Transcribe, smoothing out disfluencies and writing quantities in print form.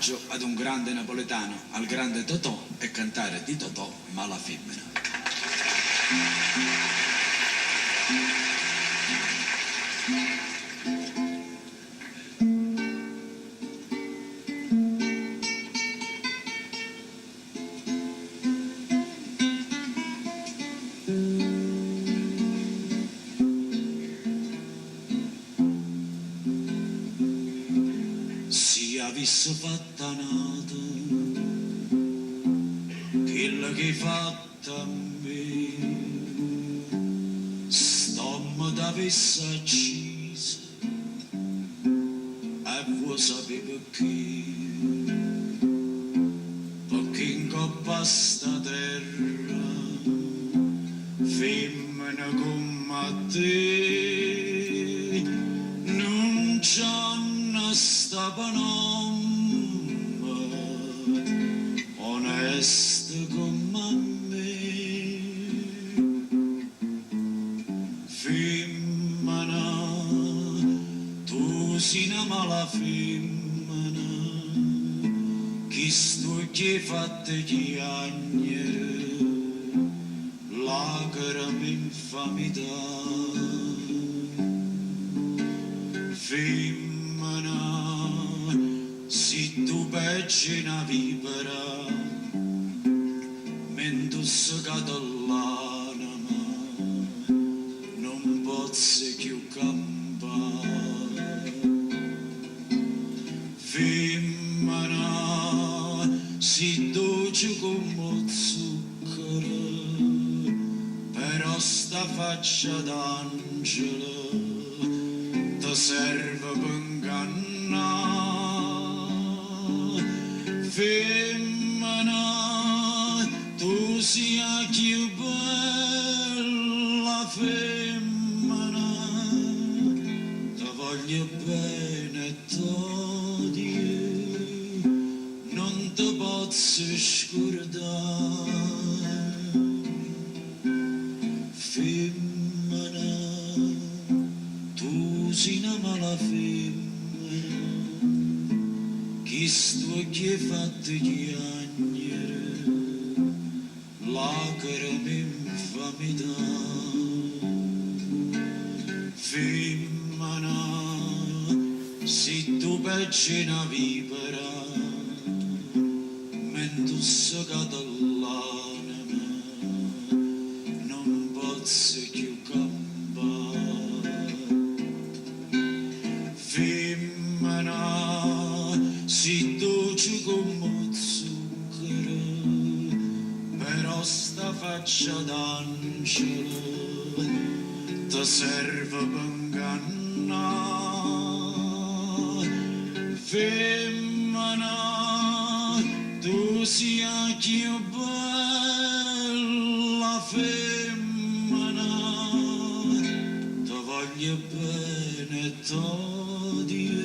omaggio ad un grande napoletano, al grande Totò, e cantare di Totò Mala Femmina. Si avesse fatta nato quella che hai fatto a me, stomma t'avesse accisa e vuoi sapere perché? Perché in coppa a sta terra femmina come te non c'hanno sta panomma onesta come me. Femmina, tu sei una mala femmina, chi sto che fatte chiagnere, lacrime infamità. Femmina, se tu peggi una vipera, mentre scatallana, non posso più campare. Femmina, si dolce come zucchero, però sta faccia d'angelo ti serve per ingannare. Femmina, tu sia più bella femmina, ti voglio bene t'odio, non ti posso scordare. Femmina, tu sei una mala femmina, chi sto che fatte chiagnere, lacrime infamità. Femmina, se tu peggi una vipera, mentre scatallana, non posso più campare. Femmina, si dolce come zucchero, però sta faccia d'angelo ti serve per ingannare. Femmina, tu sia più bella femmina, ti voglio bene t'odio,